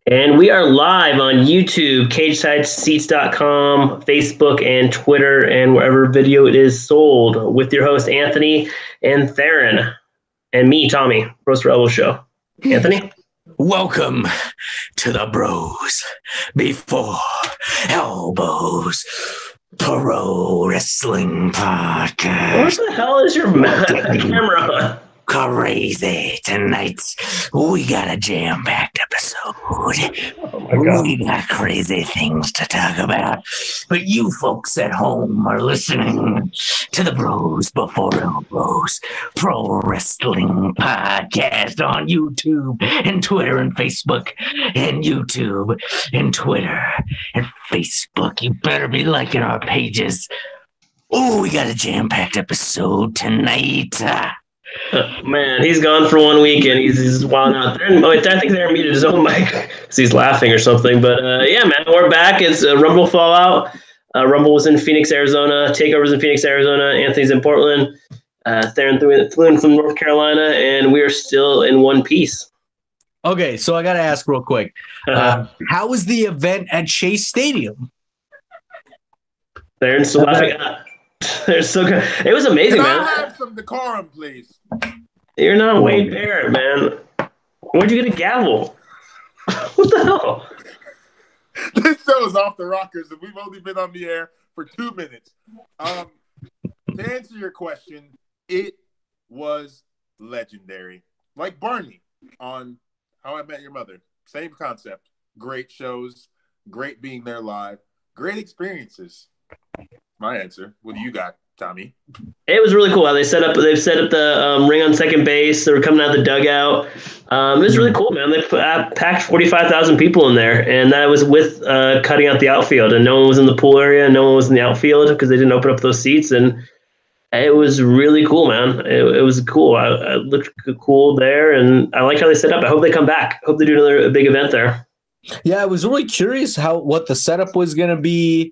And we are live on YouTube, CagesideSeats.com, Facebook, and Twitter, and wherever video it is sold, with your host, Anthony and Theron, and me, Tommy, Roast Rebel Show. Anthony? Welcome to the Bros Before Elbows Pro Wrestling Podcast. What the hell is your camera on? Crazy tonight. We got a jam-packed episode. Oh my God. We got crazy things to talk about. But you folks at home are listening to the Bros Before Elbows Pro Wrestling Podcast on YouTube and Twitter and Facebook and YouTube and Twitter and Facebook. You better be liking our pages. Oh, we got a jam-packed episode tonight. Man, he's gone for 1 week and he's wilding out there. I think they're muted his own mic because he's laughing or something. But yeah, man, we're back. It's Rumble Fallout. Rumble was in Phoenix, Arizona. TakeOver was in Phoenix, Arizona. Anthony's in Portland. Theron flew in from North Carolina, and we are still in one piece. Okay, so I got to ask real quick. How was the event at Chase Stadium? Theron's still laughing. They're so good. It was amazing, man. Can I have some decorum, please? You're not Wade Barrett, man. Where'd you get a gavel? What the hell? This show is off the rockers, and we've only been on the air for 2 minutes. To answer your question, it was legendary. Like Barney on How I Met Your Mother. Same concept. Great shows. Great being there live. Great experiences. My answer. What do you got, Tommy? It was really cool how they've set up the ring on second base. They were coming out of the dugout. It was really cool, man. They packed 45,000 people in there, and that was with cutting out the outfield. And no one was in the pool area, no one was in the outfield because they didn't open up those seats. And it was really cool, man. It was cool. I looked cool there, and I like how they set up. I hope they come back. I hope they do another big event there. Yeah, I was really curious what the setup was going to be.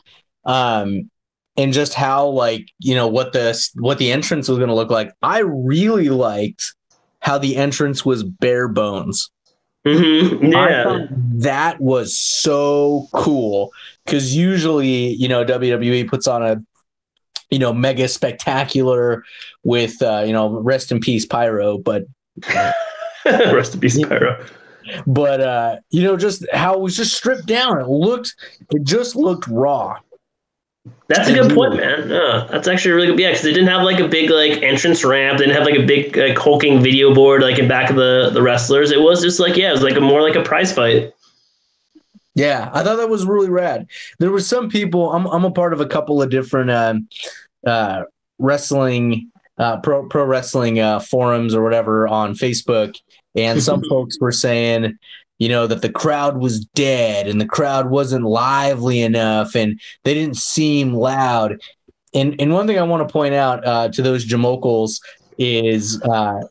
And just how, like, you know, what the entrance was going to look like. I really liked how the entrance was bare bones. Mm-hmm. Yeah. I thought that was so cool because usually, you know, WWE puts on a, you know, mega spectacular with, you know, rest in peace Pyro, but rest in peace Pyro. But you know, just how it was just stripped down. It just looked raw. That's a good point, man. Yeah, that's actually really good. Yeah, because they didn't have like a big like entrance ramp. They didn't have like a big like hulking video board like in back of the wrestlers. It was just like, yeah, it was like more like a prize fight. Yeah, I thought that was really rad. There were some people. I'm a part of a couple of different wrestling pro wrestling forums or whatever on Facebook, and some folks were saying, you know, that the crowd was dead and the crowd wasn't lively enough and they didn't seem loud. And one thing I want to point out to those Jamokals is the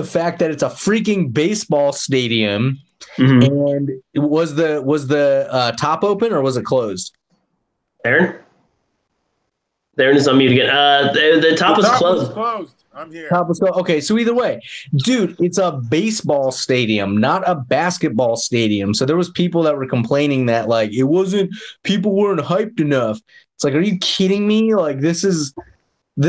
fact that it's a freaking baseball stadium. Mm-hmm. And was the top open or was it closed? Theron is on mute again. The top was closed. I'm here. Okay, so either way, dude, it's a baseball stadium, not a basketball stadium. So there was people that were complaining that like people weren't hyped enough. It's like, are you kidding me? Like this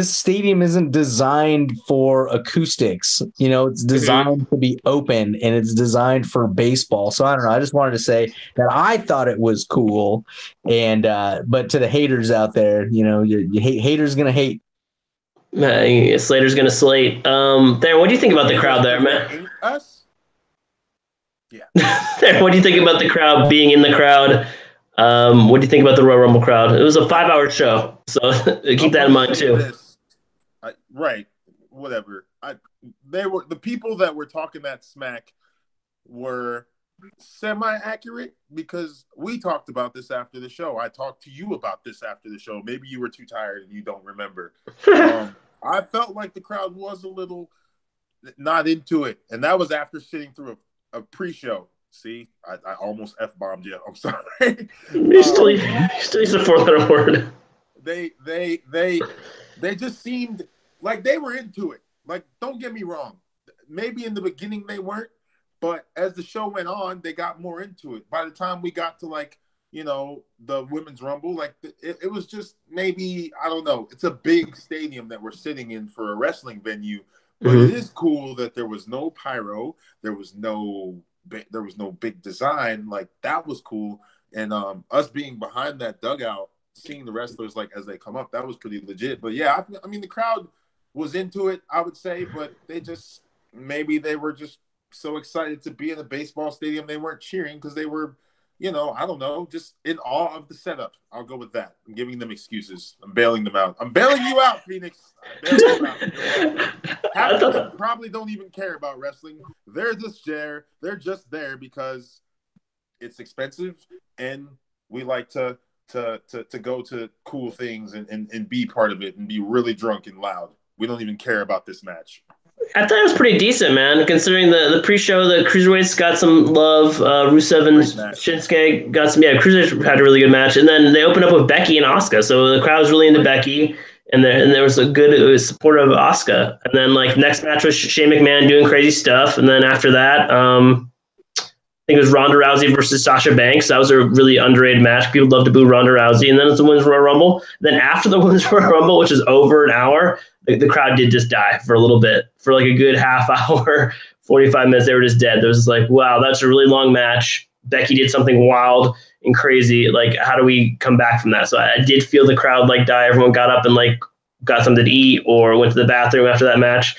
stadium isn't designed for acoustics. You know, it's designed to be open and it's designed for baseball. So I don't know. I just wanted to say that I thought it was cool. And but to the haters out there, you know, haters gonna hate. Slater's gonna slate. There. What do you think about the crowd there, man? Us? Yeah. There, what do you think about the crowd being in the crowd? What do you think about the Royal Rumble crowd? It was a 5-hour show, so keep that in mind too. Right. Whatever. They were the people that were talking that smack were semi-accurate because we talked about this after the show. I talked to you about this after the show. Maybe you were too tired and you don't remember. I felt like the crowd was a little not into it, and that was after sitting through a pre-show. See, I almost F-bombed you. I'm sorry. You still use a 4-letter word. They just seemed like they were into it. Like, don't get me wrong. Maybe in the beginning they weren't, But as the show went on, they got more into it. By the time we got to like, the Women's Rumble, like it was just maybe, I don't know. It's a big stadium that we're sitting in for a wrestling venue, but it is cool that there was no pyro, there was no big design. Like that was cool, and us being behind that dugout, seeing the wrestlers like as they come up, that was pretty legit. But yeah, I mean the crowd was into it, I would say, but maybe they were just so excited to be in a baseball stadium they weren't cheering because they were, I don't know, just in awe of the setup. I'll go with that. I'm giving them excuses. I'm bailing them out. I'm bailing you out, Phoenix. I'm bailing you out. Half of them probably don't even care about wrestling. They're just there. They're just there because it's expensive, and we like to go to cool things and be part of it and be really drunk and loud. We don't even care about this match. I thought it was pretty decent, man. Considering the pre-show, the cruiserweights got some love. Rusev and Shinsuke got some. Yeah, cruiserweights had a really good match, and then they opened up with Becky and Asuka. So the crowd was really into Becky, and there was a good support of Asuka. And then like next match was Shane McMahon doing crazy stuff, and then after that, I think it was Ronda Rousey versus Sasha Banks. That was a really underrated match. People love to boo Ronda Rousey. And then it's the Women's Royal Rumble. Then after the Women's Royal Rumble, which is over an hour, the crowd did just die for a little bit. For like a good half hour, 45 minutes, they were just dead. There was like, wow, that's a really long match. Becky did something wild and crazy. Like, how do we come back from that? So I did feel the crowd like die. Everyone got up and like got something to eat or went to the bathroom after that match.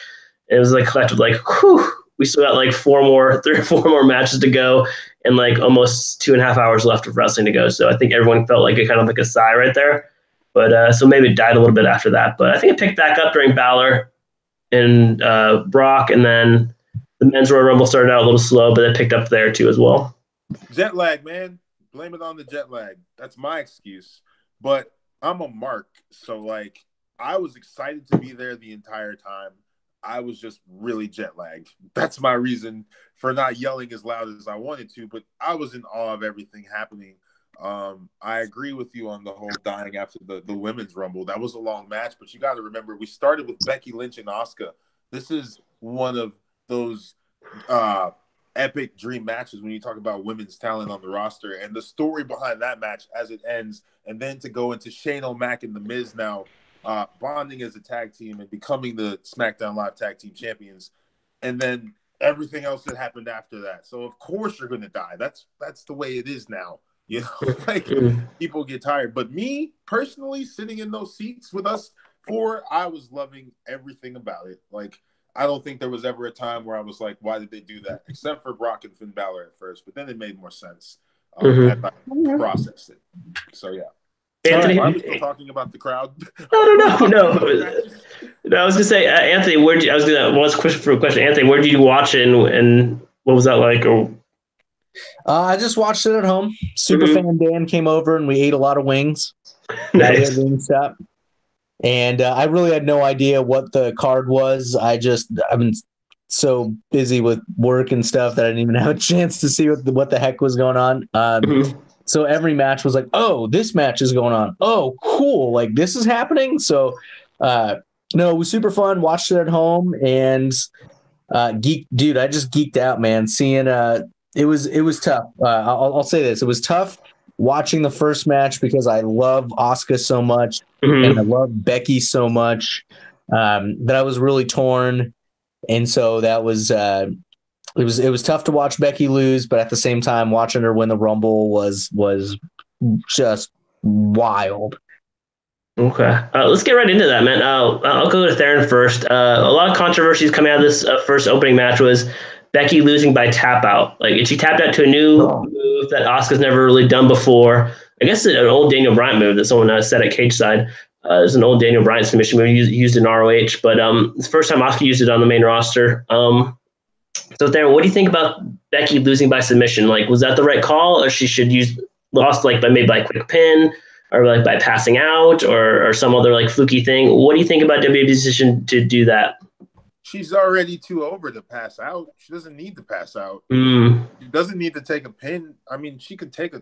And it was like collective, like, whew. We still got like 3 or 4 more matches to go and like almost 2.5 hours left of wrestling to go. So I think everyone felt like kind of like a sigh right there. But so maybe it died a little bit after that. But I think it picked back up during Balor and Brock. And then the Men's Royal Rumble started out a little slow, but it picked up there too as well. Jet lag, man. Blame it on the jet lag. That's my excuse. But I'm a mark. So like I was excited to be there the entire time. I was just really jet lagged. That's my reason for not yelling as loud as I wanted to, but I was in awe of everything happening. I agree with you on the whole dying after the Women's Rumble. That was a long match, but you got to remember, we started with Becky Lynch and Asuka. This is one of those epic dream matches when you talk about women's talent on the roster, and the story behind that match as it ends, and then to go into Shane O'Mac and The Miz now, bonding as a tag team and becoming the SmackDown Live Tag Team Champions, and then everything else that happened after that. So of course you're going to die. That's the way it is now. Like people get tired. But me personally, sitting in those seats with us I was loving everything about it. Like I don't think there was ever a time where I was like, why did they do that? Except for Brock and Finn Balor at first, but then it made more sense as I processed it. So yeah. Anthony, are we still talking about the crowd? No. I was gonna say, Anthony, I was gonna one question. Anthony, where did you watch it, and what was that like? Or I just watched it at home. Superfan Dan came over and we ate a lot of wings. Nice. Wingstop. And I really had no idea what the card was. I've been so busy with work and stuff that I didn't even have a chance to see what the heck was going on. So every match was like, oh, this match is going on. Oh, cool. Like this is happening. So, no, it was super fun. Watched it at home and I just geeked out, man. Seeing, it was tough. I'll say this. It was tough watching the first match because I love Asuka so much and I love Becky so much that I was really torn. And so that was, it was tough to watch Becky lose, but at the same time, watching her win the Rumble was just wild. Okay, let's get right into that, man. I'll go to Theron first. A lot of controversies coming out of this first opening match was Becky losing by tap out. Like she tapped out to a new move that Asuka's never really done before. I guess an old Daniel Bryan move that someone said at Cage Side. It's an old Daniel Bryan submission move used in ROH, but it's the first time Asuka used it on the main roster. So Theron, what do you think about Becky losing by submission? Like, was that the right call, or she should lost like maybe by quick pin, or like by passing out, or some other like fluky thing? What do you think about WWE's decision to do that? She's already too over to pass out. She doesn't need to pass out. She doesn't need to take a pin. I mean, she could take a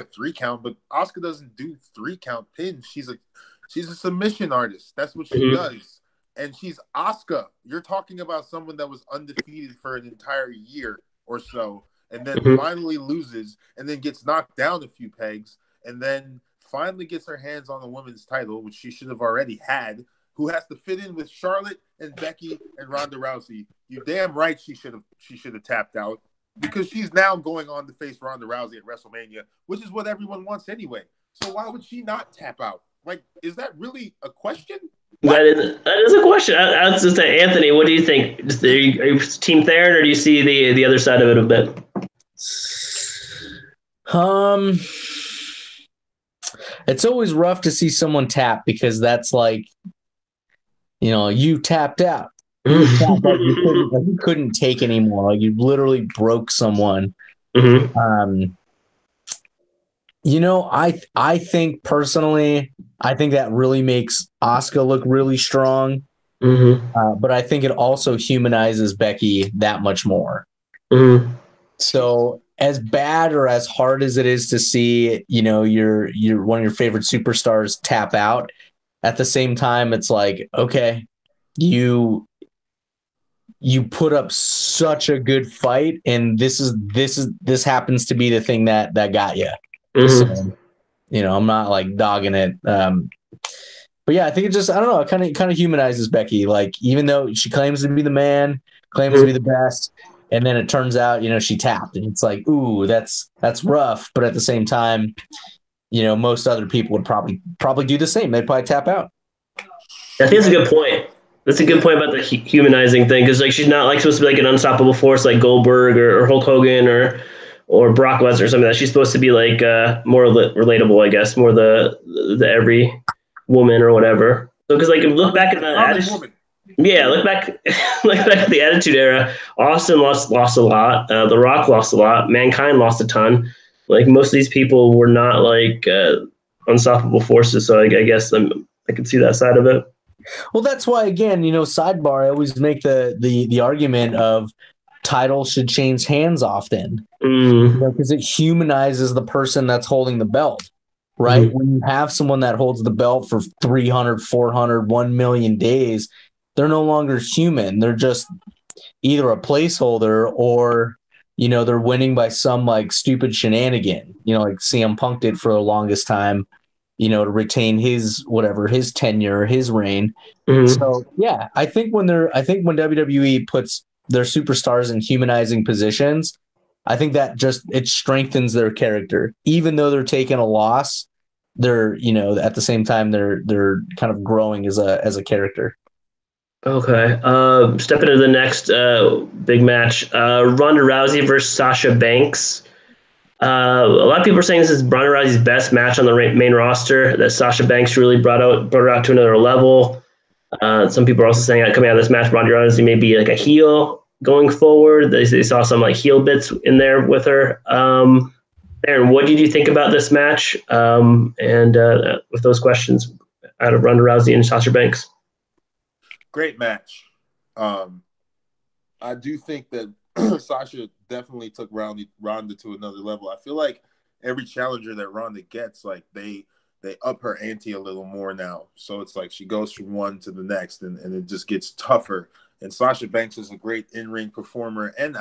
3 count, but Asuka doesn't do 3 count pins. She's a submission artist. That's what she does. And she's Asuka. You're talking about someone that was undefeated for an entire year or so, and then Mhm. finally loses, and then gets knocked down a few pegs, and then finally gets her hands on the women's title, which she should have already had, who has to fit in with Charlotte and Becky and Ronda Rousey. You damn right she should have tapped out, because she's now going on to face Ronda Rousey at WrestleMania, which is what everyone wants anyway. So why would she not tap out? Like, is that really a question? That is a question. I was just say, Anthony, what do you think? Are you Team Theron, or do you see the other side of it a bit? It's always rough to see someone tap, because that's like, you tapped out. You tapped out. You couldn't take anymore. Like, you literally broke someone. Mm-hmm. I think personally, I think that really makes Asuka look really strong. Mm-hmm. But I think it also humanizes Becky that much more. Mm-hmm. So as bad or as hard as it is to see, your one of your favorite superstars tap out, at the same time, it's like, okay, you put up such a good fight, and this happens to be the thing that got you. Mm-hmm. So, I'm not like dogging it. But yeah, I think it just, I don't know, it kind of humanizes Becky. Like, even though she claims to be the man, claims to be the best, and then it turns out, she tapped, and it's like, ooh, that's rough. But at the same time, most other people would probably do the same. They'd probably tap out. I think that's a good point. That's a good point about the humanizing thing, because like she's not like supposed to be like an unstoppable force like Goldberg or Hulk Hogan or Brock Lesnar or something. That she's supposed to be like more relatable, I guess, more the every woman or whatever. So because like look back at the look back at the Attitude Era. Austin lost a lot. The Rock lost a lot. Mankind lost a ton. Like most of these people were not like unstoppable forces. So I guess I could see that side of it. Well, that's why, again, sidebar, I always make the argument of titles should change hands often, because it humanizes the person that's holding the belt, right? When you have someone that holds the belt for 300, 400, 1 million days, they're no longer human. They're just either a placeholder, or, they're winning by some like stupid shenanigan, like CM Punk did for the longest time, to retain his tenure, his reign. So yeah, I think when WWE puts their superstars in humanizing positions, I think that it strengthens their character. Even though they're taking a loss, they're, at the same time, they're kind of growing as a character. Okay. Stepping into the next big match, Ronda Rousey versus Sasha Banks. A lot of people are saying this is Ronda Rousey's best match on the main roster, that Sasha Banks really brought her out to another level. Some people are also saying that coming out of this match, Ronda Rousey may be like a heel going forward. They saw some like heel bits in there with her. Aaron, what did you think about this match? And with those questions out of Ronda Rousey and Sasha Banks. Great match. I do think that Sasha definitely took Ronda to another level. I feel like every challenger that Ronda gets, like they up her ante a little more now. So it's like she goes from one to the next, and it just gets tougher. And Sasha Banks is a great in-ring performer and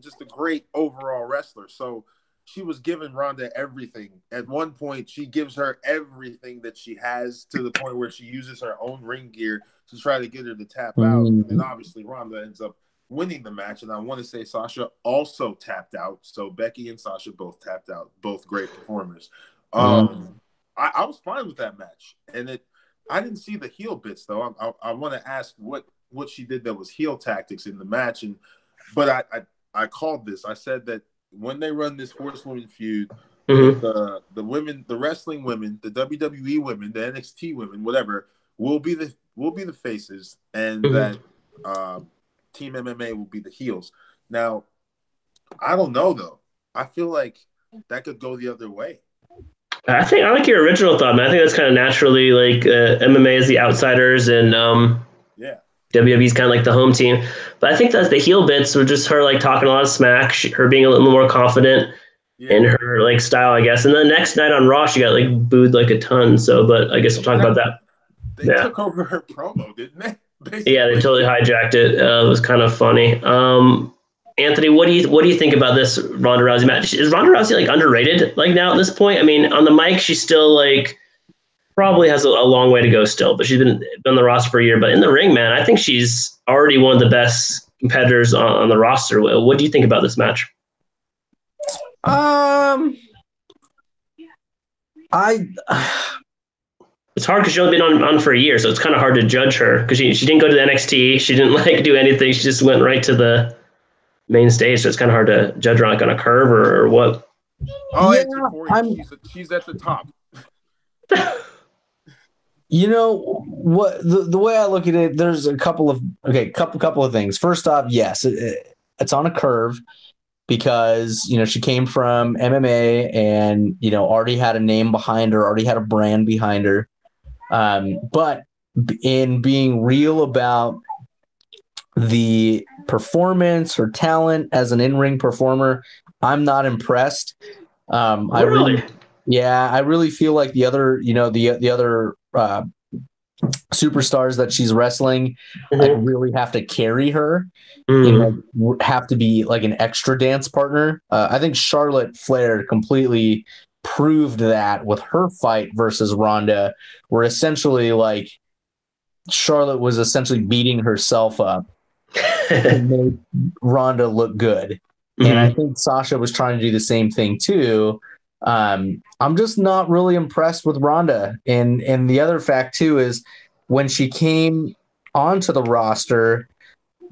just a great overall wrestler. So she was giving Ronda everything. At one point, she gives her everything that she has, to the point where she uses her own ring gear to try to get her to tap out. And then obviously Ronda ends up winning the match. And I want to say Sasha also tapped out. So Becky and Sasha both tapped out, both great performers. I was fine with that match. And I didn't see the heel bits, though. I want to ask what she did that was heel tactics in the match. But I called this. I said that when they run this horsewoman feud, with the women, the wrestling women, the WWE women, the NXT women, whatever, will be the faces, and that Team MMA will be the heels. Now, I don't know though. I feel like that could go the other way. I like your original thought, man. I think that's kind of naturally like MMA is the outsiders, and WWE's kind of like the home team. But I think that the heel bits were just her like talking a lot of smack, her being a little more confident in her like style, I guess. And the next night on Raw, she got like booed like a ton. So, but I guess we'll talk about that. They took over her promo, didn't they? Basically. Yeah, they totally hijacked it. It was kind of funny. Anthony, what do you think about this Ronda Rousey match? Is Ronda Rousey like underrated like now at this point? I mean, on the mic, she's still like probably has a long way to go still, but she's been on the roster for a year. But in the ring, man, I think she's already one of the best competitors on the roster. What do you think about this match? It's hard because she's only been on for a year, so it's kind of hard to judge her because she didn't go to the NXT, she didn't like do anything, she just went right to the main stage, so it's kind of hard to judge her like on a curve or what. I'll answer for you. She's at the top. You know what? The way I look at it, there's a couple of things. First off, yes, it's on a curve because she came from MMA and already had a name behind her, already had a brand behind her. But in being real about the performance, her talent as an in-ring performer, I'm not impressed. I really feel like the other, the other superstars that she's wrestling, like really have to carry her and have to be like an extra dance partner. I think Charlotte Flair completely proved that with her fight versus Ronda, where essentially like Charlotte was essentially beating herself up to make Ronda look good. And I think Sasha was trying to do the same thing too. I'm just not really impressed with Ronda. And the other fact too is when she came onto the roster,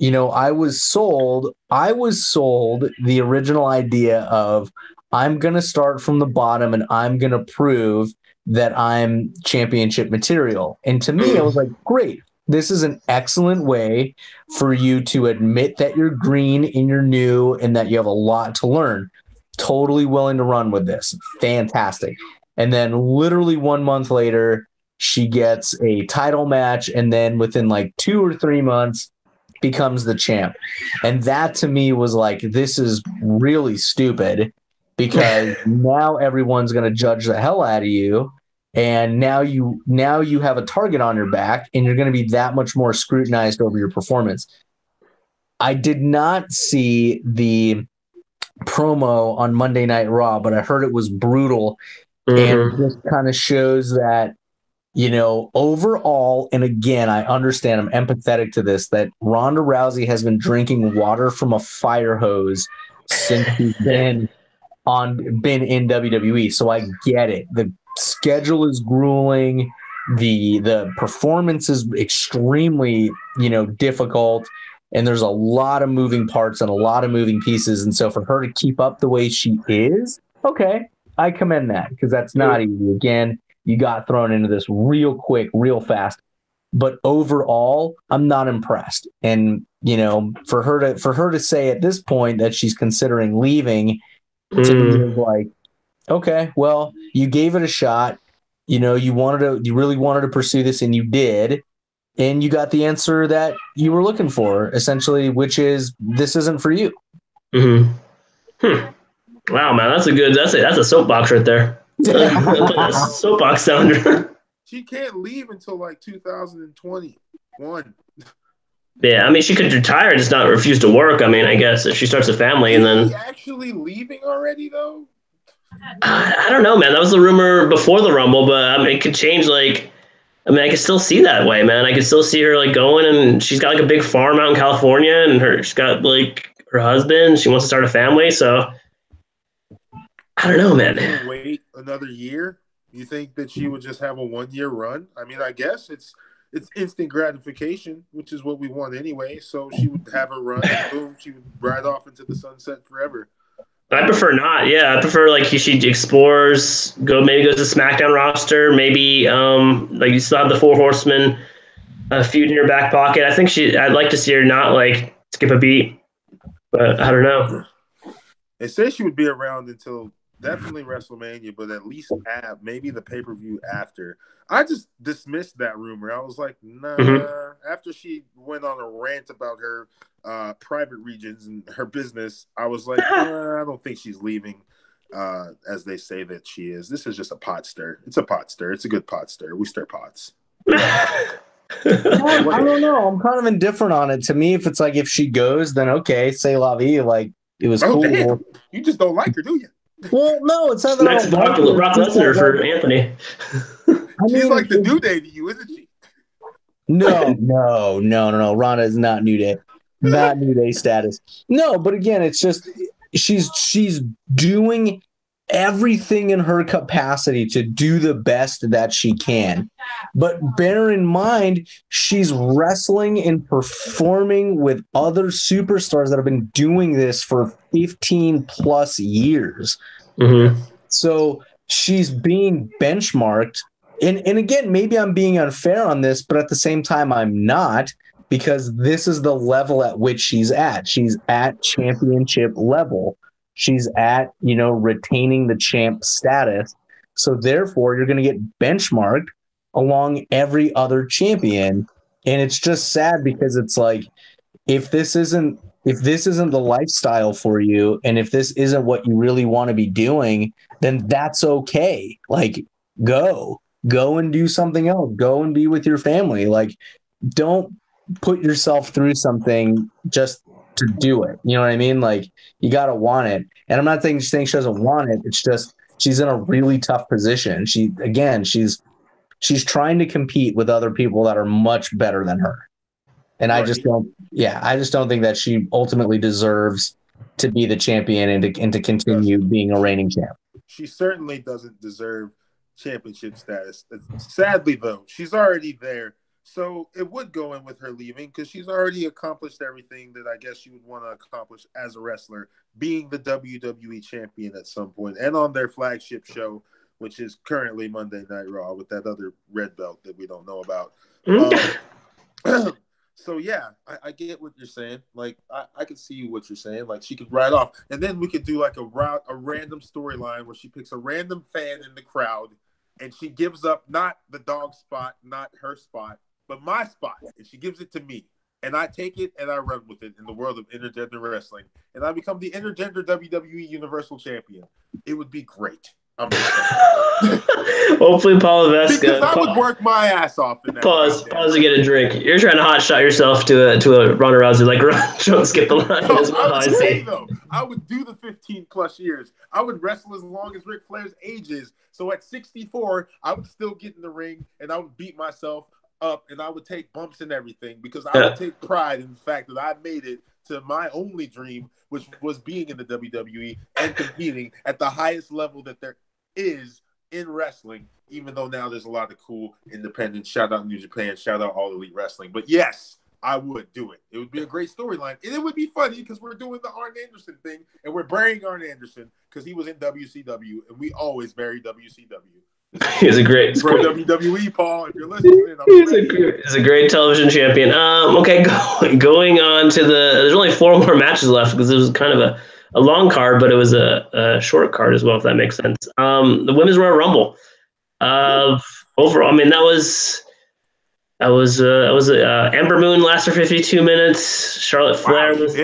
I was sold the original idea of I'm going to start from the bottom and I'm going to prove that I'm championship material. And to me, I was like, great. This is an excellent way for you to admit that you're green and you're new and that you have a lot to learn. Totally willing to run with this. Fantastic. And then literally 1 month later, she gets a title match. And then within like 2 or 3 months, becomes the champ. And that to me was like, this is really stupid because now everyone's going to judge the hell out of you. And now you have a target on your back and you're going to be that much more scrutinized over your performance. I did not see the promo on Monday Night Raw, but I heard it was brutal and just kind of shows that, overall, and again, I understand, I'm empathetic to this, that Ronda Rousey has been drinking water from a fire hose since she's been in WWE. So I get it. The schedule is grueling. The performance is extremely, difficult. And there's a lot of moving parts and a lot of moving pieces. And so for her to keep up the way she is, okay, I commend that because that's not easy. Again, you got thrown into this real quick, real fast. But overall, I'm not impressed. And, for her to say at this point that she's considering leaving, to me is like, okay, well, you gave it a shot. You really wanted to pursue this and you did. And you got the answer that you were looking for, essentially, which is this isn't for you. Wow, man, that's a soapbox right there. That soapbox sounder. She can't leave until like 2021. Yeah, I mean, she could retire, just not refuse to work. I mean, I guess if she starts a family and then. Is he actually leaving already, though? I don't know, man. That was the rumor before the Rumble, but I mean, it could change. I can still see that way, man. I can still see her like going, and she's got like a big farm out in California, and she's got like her husband. She wants to start a family, so I don't know, man. Wait another year? You think that she would just have a 1-year run? I mean, I guess it's instant gratification, which is what we want anyway. So she would have a run, and boom, she would ride off into the sunset forever. I prefer not. Yeah, I prefer like she explores, maybe goes to SmackDown roster, maybe like you still have the Four Horsemen feud in your back pocket. I think I'd like to see her not like skip a beat, but I don't know. They say she would be around until definitely WrestleMania, but at least maybe the pay-per-view after. I just dismissed that rumor. I was like, nah. After she went on a rant about her private regions and her business, I was like, I don't think she's leaving as they say that she is. This is just a pot stir. It's a pot stir. It's a good pot stir. We stir pots. I don't know. I'm kind of indifferent on it. To me, if it's like if she goes, then okay, say la vie. Like it was cool. Damn. You just don't like her, do you? Well, no, it's not that I Next, don't like her. Brock It's just Lesnar that, for like, Anthony. I She's mean, like the New Day to you, isn't she? no. Ronda is not New Day, not New Day status. No, but again, it's just she's doing everything in her capacity to do the best that she can. But bear in mind, she's wrestling and performing with other superstars that have been doing this for 15 plus years. Mm-hmm. So she's being benchmarked. And again, maybe I'm being unfair on this, but at the same time, I'm not, because this is the level at which she's at. She's at championship level. She's at, retaining the champ status. So therefore, you're going to get benchmarked along every other champion. And it's just sad because it's like, if this isn't the lifestyle for you, and if this isn't what you really want to be doing, then that's okay. Like, go and do something else. Go and be with your family. Like, don't put yourself through something just to do it. You know what I mean? Like, you got to want it. And I'm not saying she doesn't want it. It's just she's in a really tough position. She's trying to compete with other people that are much better than her. And I just don't think that she ultimately deserves to be the champion and to continue being a reigning champ. She certainly doesn't deserve championship status. Sadly, though, she's already there. So it would go in with her leaving because she's already accomplished everything that I guess you would want to accomplish as a wrestler, being the WWE champion at some point and on their flagship show, which is currently Monday Night Raw with that other red belt that we don't know about. So, yeah, I get what you're saying. Like, I can see what you're saying. Like, she could ride off. And then we could do, like, a random storyline where she picks a random fan in the crowd and she gives up not the dog spot, not her spot, but my spot. And she gives it to me. And I take it and I run with it in the world of intergender wrestling. And I become the intergender WWE Universal Champion. It would be great. Hopefully, Paul Levesque. Because I would work my ass off in that. Pause to get a drink. You're trying to hot shot yourself to a Ronda Rousey. Like, don't skip the line. No, I would say, though, I would do the 15 plus years. I would wrestle as long as Ric Flair's age is. So at 64, I would still get in the ring and I would beat myself up and I would take bumps and everything because I would take pride in the fact that I made it to my only dream, which was being in the WWE and competing at the highest level that there is in wrestling, even though now there's a lot of cool independent, shout out New Japan, shout out All Elite Wrestling. But yes, I would do it. It would be a great storyline. And it would be funny because we're doing the Arn Anderson thing and we're burying Arn Anderson because he was in WCW and we always bury WCW. He's a great WWE, Paul. If you're listening, he's a great television champion. Okay, going on to there's only 4 more matches left because it was kind of a long card, but it was a short card as well, if that makes sense. The Women's Royal Rumble. Overall, I mean that was Ember Moon lasted for 52 minutes. Charlotte Flair was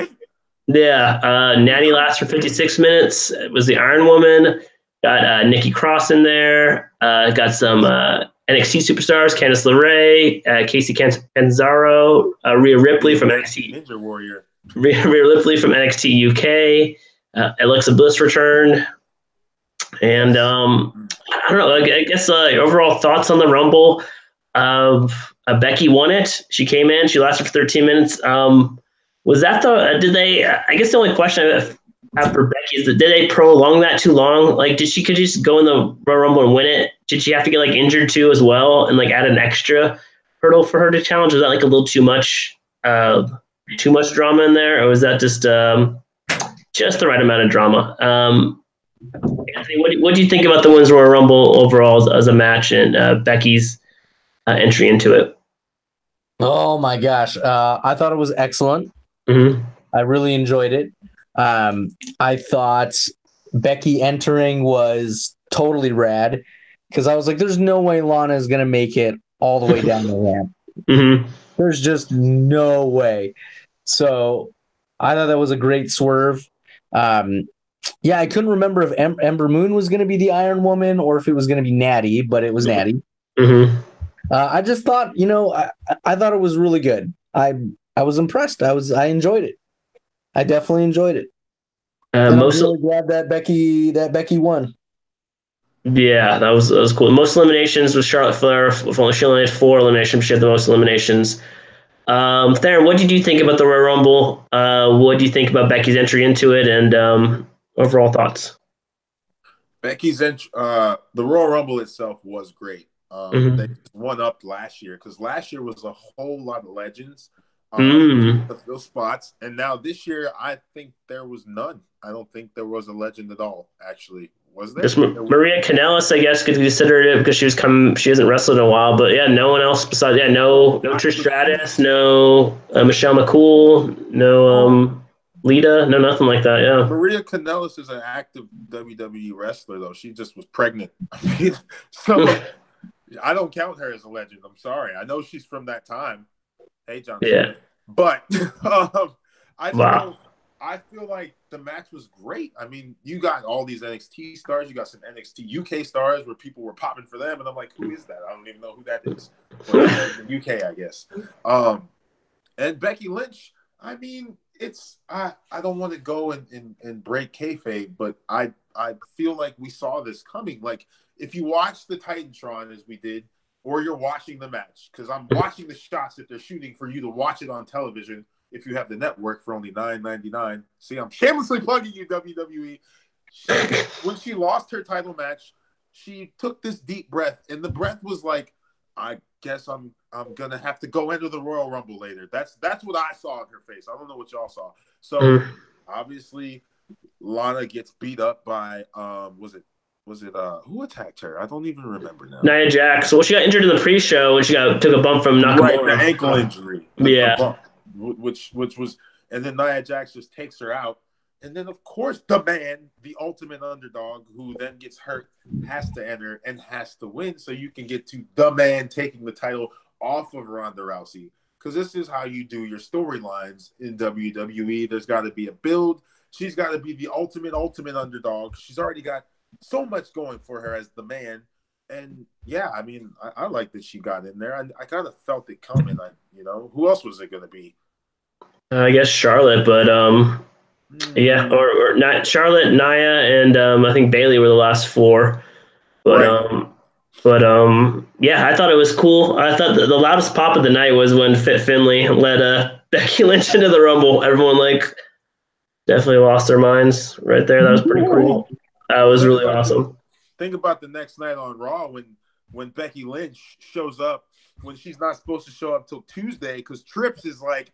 Natty lasted for 56 minutes. It was the Iron Woman. Got Nikki Cross in there. Got some NXT superstars: Candice LeRae, Casey Catanzaro, Rhea Ripley from NXT. Ninja Warrior. Rhea Ripley from NXT UK. Alexa Bliss returned. And I don't know. I guess overall thoughts on the Rumble. Becky won it. She came in. She lasted for 13 minutes. Was that did they? I guess the only question I have for Becky is did they prolong that too long? Like, did she could just go in the Royal Rumble and win it? Did she have to get like injured too as well and like add an extra hurdle for her to challenge? Was that like a little too much drama in there, or was that just the right amount of drama? Anthony, what do you think about the Women's Royal Rumble overall as a match and Becky's entry into it? Oh my gosh, I thought it was excellent. Mm-hmm. I really enjoyed it. I thought Becky entering was totally rad because I was like, there's no way Lana is going to make it all the way down the ramp. Mm-hmm. There's just no way. So I thought that was a great swerve. Yeah, I couldn't remember if Ember Moon was going to be the Iron Woman or if it was going to be Natty, but it was Natty. Mm-hmm. I just thought, I thought it was really good. I was impressed. I enjoyed it. I definitely enjoyed it. And I'm Most really glad that Becky won. Yeah, that was cool. Most eliminations was Charlotte Flair. She only had 4 eliminations. She had the most eliminations. Theron, what did you think about the Royal Rumble? What do you think about Becky's entry into it, and overall thoughts? The Royal Rumble itself was great. They won up last year because last year was a whole lot of legends to fill spots, and now this year I think there was none. I don't think there was a legend at all. Actually, was there? Just Maria Kanellis, I guess, could consider it because she hasn't wrestled in a while. But yeah, no one else besides no Trish Stratus, no Michelle McCool, no Lita, no nothing like that. Yeah, Maria Kanellis is an active WWE wrestler though. She just was pregnant. I mean, so I don't count her as a legend. I'm sorry. I know she's from that time. Hey, John. Yeah. But I feel like the match was great. I mean, you got all these NXT stars. You got some NXT UK stars where people were popping for them. And I'm like, who is that? I don't even know who that is. Well, in the UK, I guess. And Becky Lynch, I mean, I don't want to go and break kayfabe, but I feel like we saw this coming. Like, if you watch the Titantron as we did, or you're watching the match, because I'm watching the shots that they're shooting for you to watch it on television if you have the network for only $9.99. See, I'm shamelessly plugging you, WWE. When she lost her title match, she took this deep breath, and the breath was like, I guess I'm gonna have to go into the Royal Rumble later. That's what I saw in her face. I don't know what y'all saw. So obviously Lana gets beat up by was it who attacked her? I don't even remember now. Nia Jax. Well, she got injured in the pre-show and she took a bump from Nakamura. Right, the ankle injury. The bump, which was, and then Nia Jax just takes her out. And then, of course, the man, the ultimate underdog, who then gets hurt, has to enter and has to win so you can get to the man taking the title off of Ronda Rousey. Because this is how you do your storylines in WWE. There's got to be a build. She's got to be the ultimate underdog. She's already got so much going for her as the man. And, yeah, I mean, I like that she got in there. I kind of felt it coming. Who else was it going to be? I guess Charlotte, but yeah, or not Charlotte, Nia, and I think Bailey were the last 4. But yeah, I thought it was cool. I thought the loudest pop of the night was when Fit Finlay led Becky Lynch into the Rumble. Everyone definitely lost their minds right there. That was pretty cool. That was really awesome. Think about the next night on Raw when Becky Lynch shows up when she's not supposed to show up till Tuesday because Trips is like,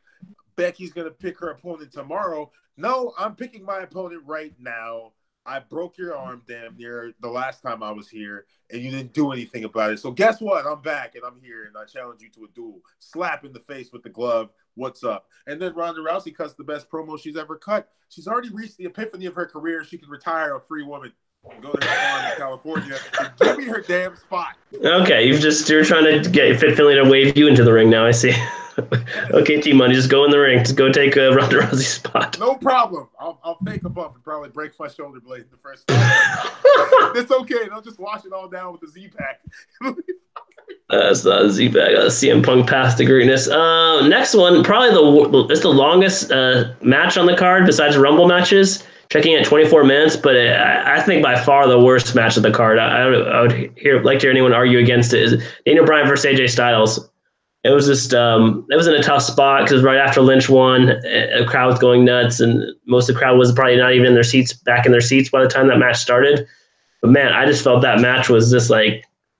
Becky's going to pick her opponent tomorrow. No, I'm picking my opponent right now. I broke your arm damn near the last time I was here, and you didn't do anything about it. So guess what? I'm back, and I'm here, and I challenge you to a duel. Slap in the face with the glove. What's up? And then Ronda Rousey cuts the best promo she's ever cut. She's already reached the epiphany of her career. She can retire a free woman. Go to her farm in California and give me her damn spot. Okay, you're trying to get Fit Finlay to wave you into the ring now. I see. Okay, T-Money, just go in the ring. Just go take Ronda Rousey's spot. No problem. I'll fake a bump and probably break my shoulder blade the first time. It's okay. They'll just wash it all down with the Z-Pack. That's not a Z-Pack. CM Punk Path to Greatness. Next one, probably it's the longest match on the card besides Rumble matches. Checking at 24 minutes, but I think by far the worst match of the card. I would like to hear anyone argue against it. Is Daniel Bryan versus AJ Styles. It was just it was in a tough spot because right after Lynch won, the crowd was going nuts, and most of the crowd was probably not even back in their seats by the time that match started. But man, I just felt that match was just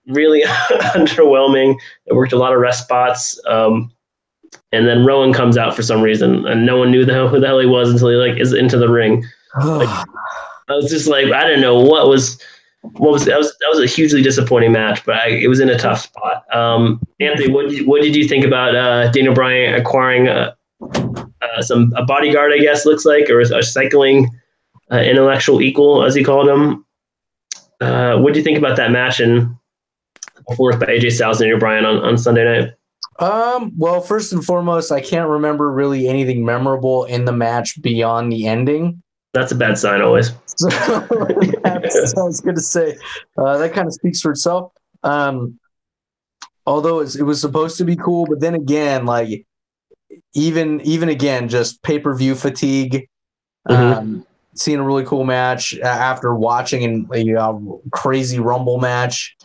really underwhelming. It worked a lot of rest spots. And then Rowan comes out for some reason, and no one knew who the hell he was until he is into the ring. I was just I didn't know what was that was a hugely disappointing match, but it was in a tough spot. Anthony, what did you think about Daniel Bryan acquiring a bodyguard? I guess looks like, or a cycling intellectual equal, as he called him. What do you think about that match and performance by AJ Styles and Daniel Bryan on Sunday night? Well, first and foremost, I can't remember really anything memorable in the match beyond the ending. That's a bad sign always. So I was going to say that kind of speaks for itself. although it was supposed to be cool, but then again, like even again, just pay-per-view fatigue. Seeing a really cool match after watching a crazy Rumble match.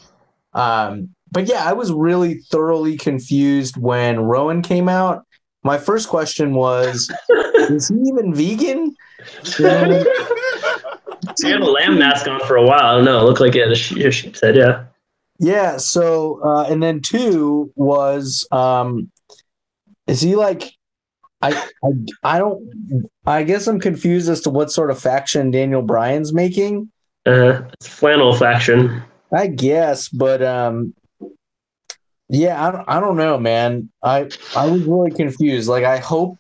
But yeah, I was really thoroughly confused when Rowan came out. My first question was, is he even vegan? He had a lamb mask on for a while. I don't know. It looked like it had a sheep's head, yeah. Yeah, so and then 2 was is he like I guess I'm confused as to what sort of faction Daniel Bryan's making. It's flannel faction. I guess, but yeah, I don't know, man. I was really confused. Like I hope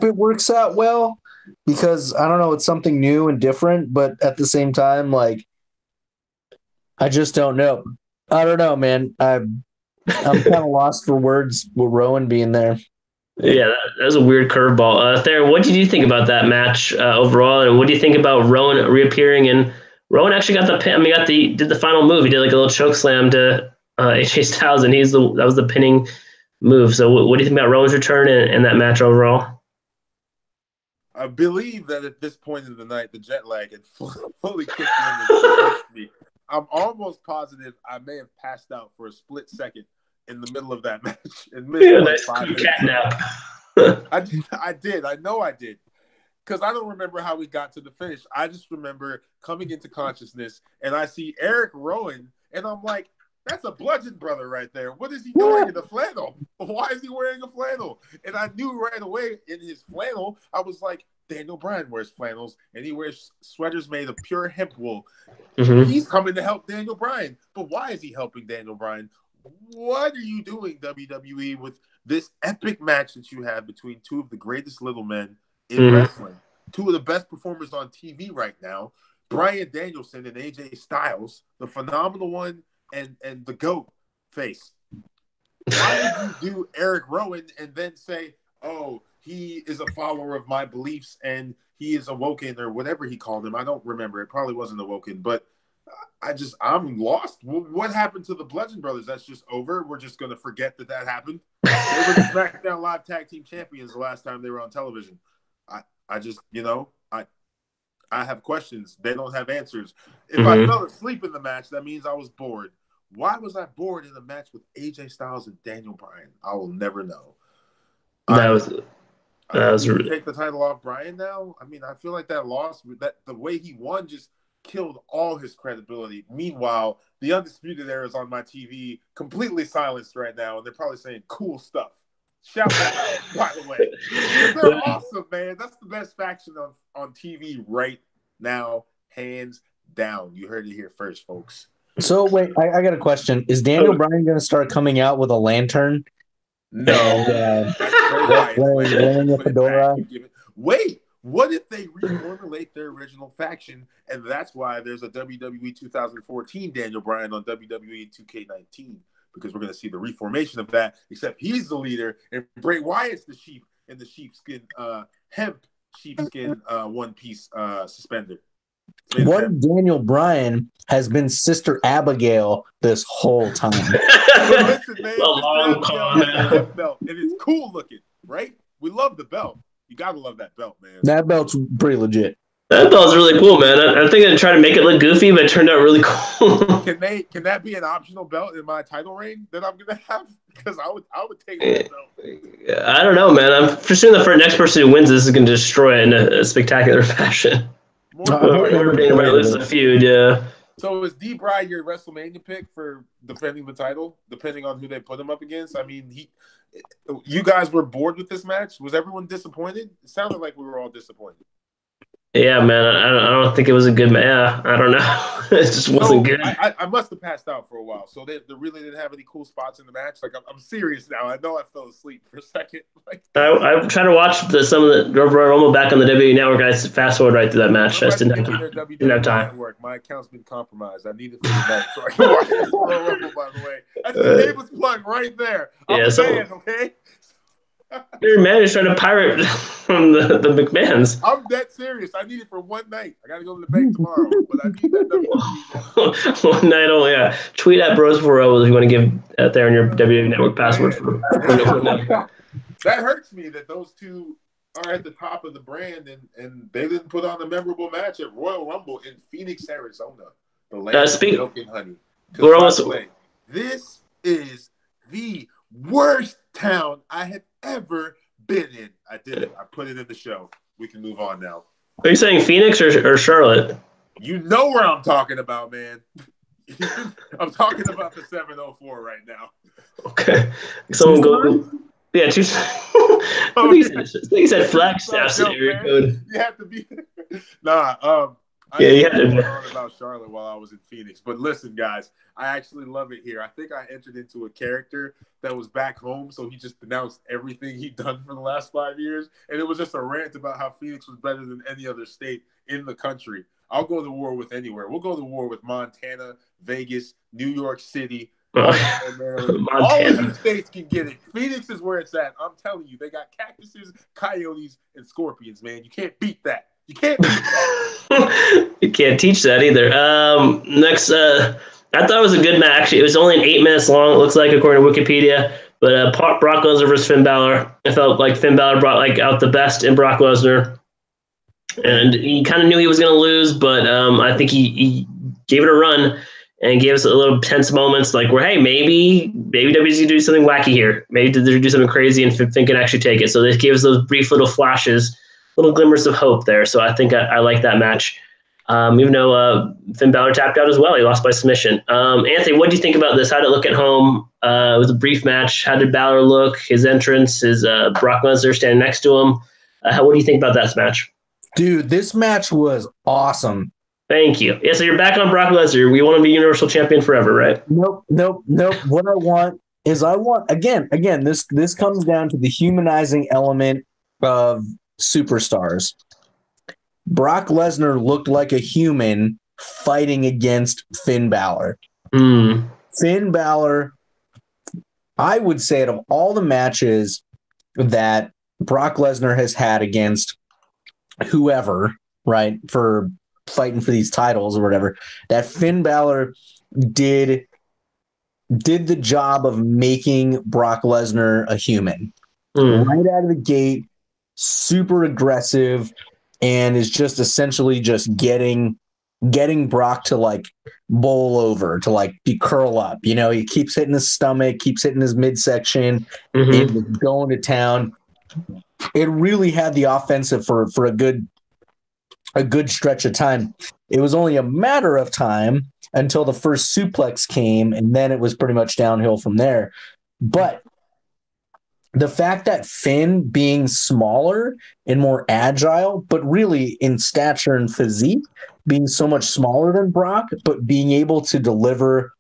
it works out well because I don't know, it's something new and different, but at the same time, like I just don't know. I don't know, man. I'm kind of lost for words with Rowan being there. Yeah, that was a weird curveball. Thayer, what did you think about that match overall, and what do you think about Rowan reappearing? And Rowan actually got the pin. I mean, did the final move. He did like a little choke slam to AJ Styles, and that was the pinning move. So, what do you think about Rowan's return and that match overall? I believe that at this point in the night, the jet lag had fully kicked in and submerged me. I'm almost positive I may have passed out for a split second in the middle of that match. Nice cat nap. I did. I know I did. Because I don't remember how we got to the finish. I just remember coming into consciousness, and I see Eric Rowan, and I'm like, that's a Bludgeon Brother right there. What is he doing in a flannel? Why is he wearing a flannel? And I knew right away in his flannel, I was like, Daniel Bryan wears flannels, and he wears sweaters made of pure hemp wool. He's coming to help Daniel Bryan. But why is he helping Daniel Bryan? What are you doing, WWE, with this epic match that you have between 2 of the greatest little men in wrestling? 2 of the best performers on TV right now, Bryan Danielson and AJ Styles, the phenomenal one and the GOAT face. Why would you do Eric Rowan and then say, oh, he is a follower of my beliefs and he is awoken or whatever he called him? I don't remember. It probably wasn't awoken, but I'm lost. What happened to the Bludgeon Brothers? That's just over. We're just going to forget that happened. They were the SmackDown Live Tag Team Champions the last time they were on television. I just, I have questions. They don't have answers. If I fell asleep in the match, that means I was bored. Why was I bored in a match with AJ Styles and Daniel Bryan? I will never know. That was take the title off Bryan now. I mean, I feel like that loss, that the way he won, just killed all his credibility. Meanwhile, the Undisputed Era is on my TV, completely silenced right now, and they're probably saying cool stuff. Shout them out, by the way. They're awesome, man. That's the best faction on TV right now, hands down. You heard it here first, folks. So wait, I got a question. Is Daniel Bryan going to start coming out with a lantern? No. Wearing a fedora? Wait, what if they reformulate their original faction, and that's why there's a WWE 2014 Daniel Bryan on WWE 2K19, because we're going to see the reformation of that, except he's the leader, and Bray Wyatt's the sheep in the sheepskin, hemp sheepskin one-piece suspender. What if Daniel Bryan has been Sister Abigail this whole time? Listen, man, Sister Abigail has a hemp belt, and it's cool looking, right? We love the belt. You gotta love that belt, man. That belt's pretty legit. That belt's really cool, man. I think they tried to make it look goofy, but it turned out really cool. Can that be an optional belt in my title reign that I'm gonna have? Because I would take that belt. I don't know, man. I'm presuming the next person who wins this is going to destroy it in a spectacular fashion. Loses a feud, yeah. So is D. Bry your WrestleMania pick for defending the title, depending on who they put him up against? I mean, you guys were bored with this match. Was everyone disappointed? It sounded like we were all disappointed. Yeah, man. I don't think it was a good match. Yeah, I don't know. It just wasn't good. I must have passed out for a while. So they really didn't have any cool spots in the match. Like I'm serious now. I know I fell asleep for a second. I tried to watch some of the Royal Rumble back on the WWE Network. I fast forward right through that match. I just didn't have time. Network. My account's been compromised. I need it for the night so I can watch this Royal Rumble. By the way, that's the famous plug right there. I'm a fan, okay? Your man is trying to pirate from the McMahons. I'm dead serious. I need it for one night. I got to go to the bank tomorrow, but I need that WWE network. One night only. Yeah. Tweet at Bros4O if you want to give out there on your WWE Network password for That hurts me that those two are at the top of the brand, and they didn't put on a memorable match at Royal Rumble in Phoenix, Arizona, the land of milk and honey. We're almost. This is the worst town I have ever been in. I did it. I put it in the show. We can move on now. Are you saying Phoenix or Charlotte? You know where I'm talking about, man. I'm talking about the 704 right now. Okay. Someone go. Yeah, two. He said Flagstaff's area code. You have to be. Nah. Yeah, you had to. On about Charlotte while I was in Phoenix, but listen, guys, I actually love it here. I think I entered into a character that was back home, so he just denounced everything he'd done for the last 5 years, and it was just a rant about how Phoenix was better than any other state in the country. I'll go to war with anywhere. We'll go to war with Montana, Vegas, New York City. Maryland. All of these states can get it. Phoenix is where it's at. I'm telling you, they got cactuses, coyotes, and scorpions, man. You can't beat that. You can't beat that. You can't teach that either. Next, I thought it was a good match. It was only 8 minutes long, it looks like, according to Wikipedia. But Brock Lesnar versus Finn Balor. I felt like Finn Balor brought out the best in Brock Lesnar. And he kind of knew he was going to lose, but I think he gave it a run and gave us a little tense moments like where, hey, maybe WWE's going to do something wacky here. Maybe they'll do something crazy and Finn can actually take it. So they gave us those brief little flashes, little glimmers of hope there. So I think I like that match. Even though Finn Balor tapped out as well. He lost by submission. Anthony, what do you think about this? How did it look at home? It was a brief match. How did Balor look? His entrance, his Brock Lesnar standing next to him. What do you think about that match? Dude, this match was awesome. Thank you. Yeah, so you're back on Brock Lesnar. We want to be Universal Champion forever, right? Nope. What I want is again, this comes down to the humanizing element of superstars. Brock Lesnar looked like a human fighting against Finn Balor. Finn Balor, I would say, out of all the matches that Brock Lesnar has had against whoever, right, for fighting for these titles or whatever, that Finn Balor did the job of making Brock Lesnar a human. Right out of the gate, super aggressive, and is just essentially just getting Brock to like bowl over, to like be curl up. You know, he keeps hitting his stomach, keeps hitting his midsection, and going to town. It really had the offensive for a good stretch of time. It was only a matter of time until the first suplex came, and then it was pretty much downhill from there. But the fact that Finn, being smaller and more agile, but really in stature and physique, being so much smaller than Brock, but being able to deliver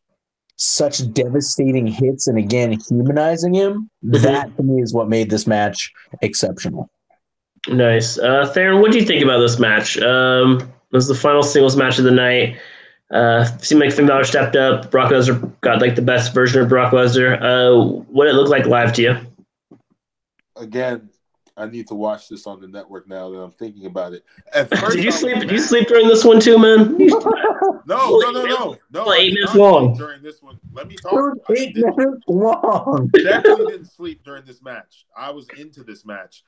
such devastating hits and, again, humanizing him, that to me is what made this match exceptional. Nice. Theron, what do you think about this match? It was the final singles match of the night. Seemed like Finn Balor stepped up. Brock Lesnar got like the best version of Brock Lesnar. What did it look like live to you? Again, I need to watch this on the network now that I'm thinking about it. At first, Did you sleep? Did you sleep during this one too, man? No. 8 minutes long. During this one, let me talk. 8 minutes long. Definitely didn't sleep during this match. I was into this match.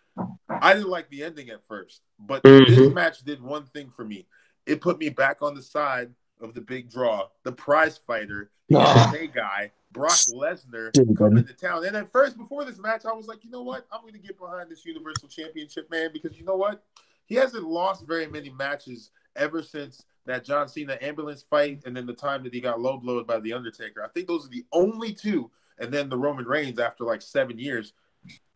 I didn't like the ending at first, but this match did one thing for me. It put me back on the side of the big draw, the prize fighter, the MMA guy, Brock Lesnar coming to town. And at first, before this match, I was like, you know what? I'm going to get behind this Universal Championship, man, because you know what? He hasn't lost very many matches ever since that John Cena ambulance fight and then the time that he got low blowed by The Undertaker. I think those are the only two. And then the Roman Reigns after like 7 years.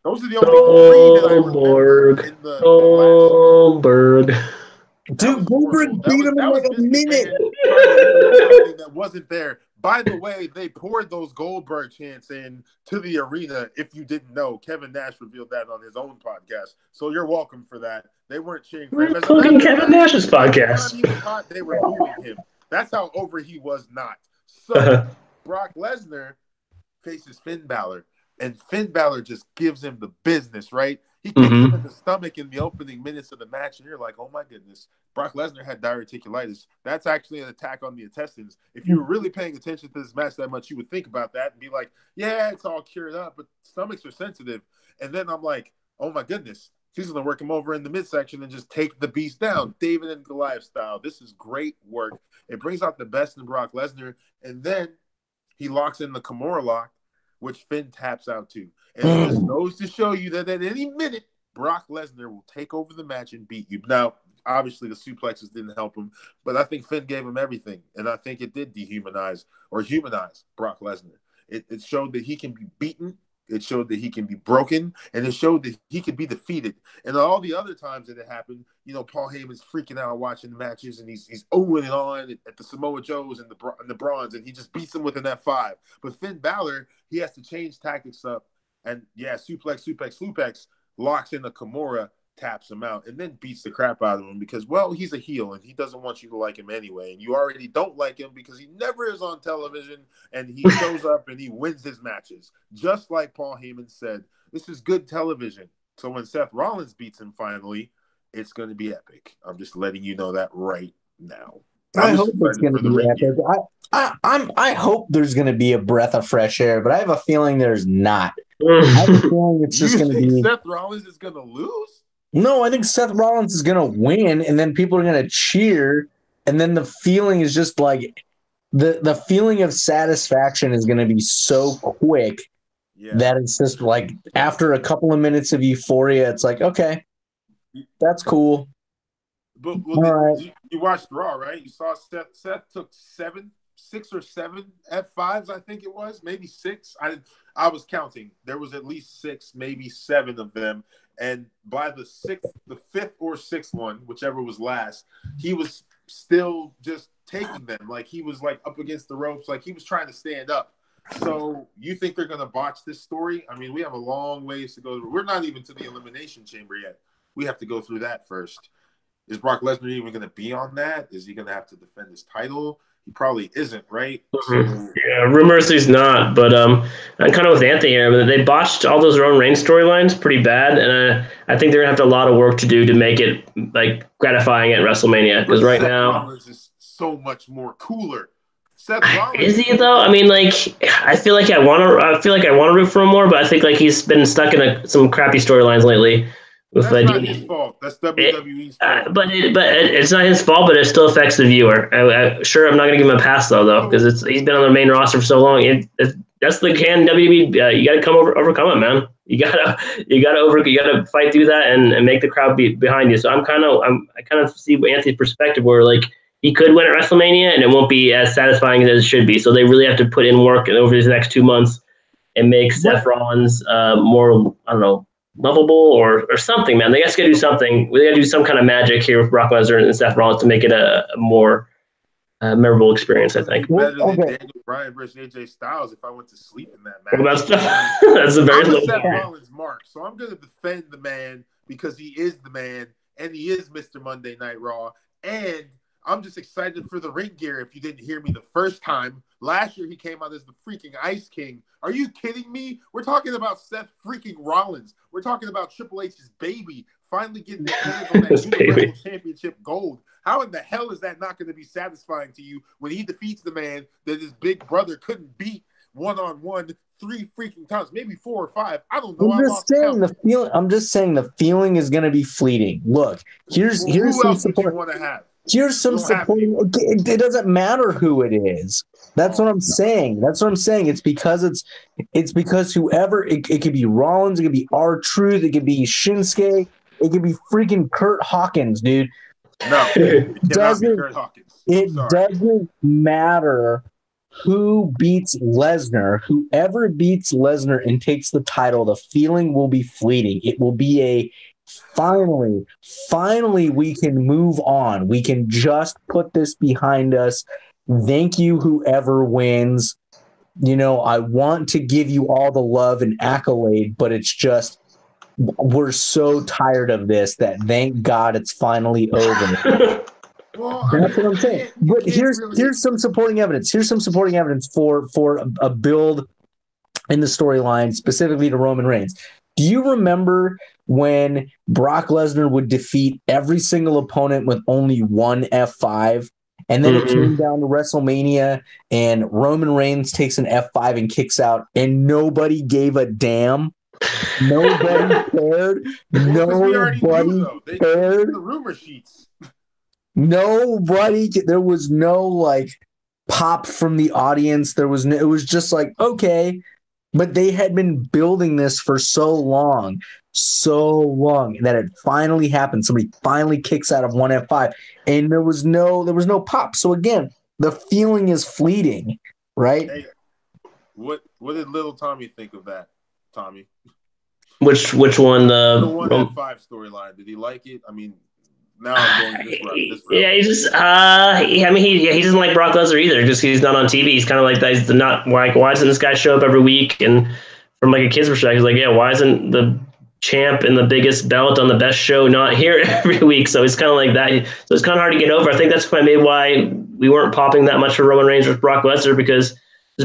Those are the only three that I remember in the Goldberg. Dude, Goldberg beat him in like a minute. That wasn't there. By the way, they poured those Goldberg chants in to the arena. If you didn't know, Kevin Nash revealed that on his own podcast. So you're welcome for that. They weren't cheering for him. Including Kevin Nash's podcast. He was hot, they were booing him. That's how over he was not. So Brock Lesnar faces Finn Balor. and Finn Balor just gives him the business, right? He kicks him in the stomach in the opening minutes of the match, and you're like, oh my goodness. Brock Lesnar had diverticulitis. That's actually an attack on the intestines. If you were really paying attention to this match that much, you would think about that and be like, yeah, it's all cured up, but stomachs are sensitive. And then I'm like, oh my goodness. He's going to work him over in the midsection and just take the beast down, David and Goliath style. This is great work. It brings out the best in Brock Lesnar, and then he locks in the Kimura lock, which Finn taps out to. And it just goes to show you that at any minute, Brock Lesnar will take over the match and beat you. Now, obviously, the suplexes didn't help him, but I think Finn gave him everything, and I think it did dehumanize or humanize Brock Lesnar. It showed that he can be beaten. It showed that he can be broken, and it showed that he could be defeated. And all the other times that it happened, you know, Paul Heyman's freaking out watching the matches, and he's owing it on at the Samoa Joes and the Brawns, and he just beats them with an F5. But Finn Balor, he has to change tactics up, and yeah, suplex, locks in the Kimura, taps him out, and then beats the crap out of him because, well, he's a heel and he doesn't want you to like him anyway. And you already don't like him because he never is on television, and he shows up and he wins his matches. Just like Paul Heyman said, this is good television. So when Seth Rollins beats him finally, it's going to be epic. I'm just letting you know that right now. I hope it's going to be epic. I hope there's going to be a breath of fresh air, but I have a feeling there's not. I have a feeling it's just going to be. Seth Rollins is going to lose? No, I think Seth Rollins is going to win, and then people are going to cheer, and then the feeling is just like the feeling of satisfaction is going to be so quick that it's just like after a couple of minutes of euphoria, it's like, okay, that's cool. But right. You watched Raw, right? You saw Seth took 6 or 7 F5s, I think it was, maybe 6. I was counting. There was at least 6, maybe 7 of them. And by the 5th or 6th one, whichever was last, he was still just taking them. Like he was like up against the ropes, like he was trying to stand up. So you think they're going to botch this story? I mean, we have a long ways to go. We're not even to the Elimination Chamber yet. We have to go through that first. Is Brock Lesnar even going to be on that? Is he going to have to defend his title? He probably isn't, right? So, yeah, rumors he's not, but I'm kind of with Anthony here. But they botched all those Roman Reigns storylines pretty bad, and I think they're gonna have a lot of work to do to make it like gratifying at WrestleMania. Because right now, Rollins is so much more cooler. Seth Rollins is he though? I mean, like I feel like I want to root for him more, but I think like he's been stuck in some crappy storylines lately. That's not his fault. That's WWE's fault. But it's not his fault, but it still affects the viewer. Sure, I'm not going to give him a pass though, because he's been on the main roster for so long. That's the WWE. You got to overcome it, man. You gotta fight through that and make the crowd be behind you. So I kind of see Anthony's perspective where like he could win at WrestleMania and it won't be as satisfying as it should be. So they really have to put in work over these next 2 months and make Seth Rollins more, I don't know, lovable or something, man. They got to do something. We got to do some kind of magic here with Brock Lesnar and Seth Rollins to make it a more memorable experience, I think. Better than Daniel Bryan versus AJ Styles if I went to sleep in that match. That's a very low Seth Rollins mark, so I'm going to defend the man because he is the man and he is Mr. Monday Night Raw. And I'm just excited for the ring gear. If you didn't hear me the first time, last year he came out as the freaking Ice King. Are you kidding me? We're talking about Seth freaking Rollins. We're talking about Triple H's baby finally getting the hands on that Universal Championship gold. How in the hell is that not going to be satisfying to you when he defeats the man that his big brother couldn't beat one-on-one 3 freaking times, maybe 4 or 5? I don't know. I'm just saying the feeling is going to be fleeting. Look, here's who else would you want to have? Here's some supporting. It doesn't matter who it is. That's what I'm saying. It's because whoever it could be Rollins, it could be R-Truth, it could be Shinsuke, it could be freaking Kurt Hawkins, dude. No, it doesn't. Kurt Hawkins. It doesn't matter who beats Lesnar. Whoever beats Lesnar and takes the title, the feeling will be fleeting. It will be a finally we can move on. We can just put this behind us. Thank you, whoever wins. You know, I want to give you all the love and accolade, but it's just we're so tired of this that thank God it's finally over. Well, that's what I'm saying. But here's some supporting evidence. Here's some supporting evidence for a build in the storyline, specifically to Roman Reigns. Do you remember when Brock Lesnar would defeat every single opponent with only one F5? And then it came down to WrestleMania, and Roman Reigns takes an F5 and kicks out, and nobody gave a damn. Nobody cared. Nobody cared. The rumor sheets. Nobody. There was no like pop from the audience. There was no. It was just like, okay, but they had been building this for so long that it finally happened. Somebody finally kicks out of one F5, and there was no pop. So again, the feeling is fleeting, right? Hey, what did little Tommy think of that, Tommy? Which one? The one F5 storyline. Did he like it? I mean, now I'm going this route. Yeah, he just he doesn't like Brock Lesnar either. Just he's not on TV. He's kind of like that. He's not like, why doesn't this guy show up every week? And from like a kid's perspective, he's like, yeah, why isn't the champ and the biggest belt on the best show not here every week? So it's kind of like that. So it's kind of hard to get over. I think that's maybe why we weren't popping that much for Roman Reigns with Brock Lesnar, because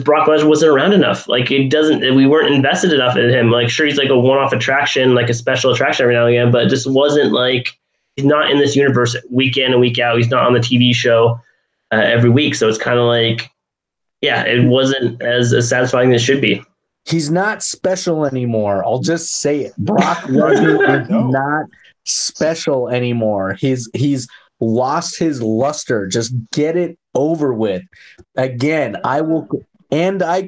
Brock Lesnar wasn't around enough. Like we weren't invested enough in him. Like sure, he's like a one-off attraction, like a special attraction every now and again, but it just wasn't like, he's not in this universe week in and week out. He's not on the TV show every week. So it's kind of like, yeah, it wasn't as satisfying as it should be. He's not special anymore. I'll just say it. Brock Lesnar is not special anymore. He's lost his luster. Just get it over with. Again, I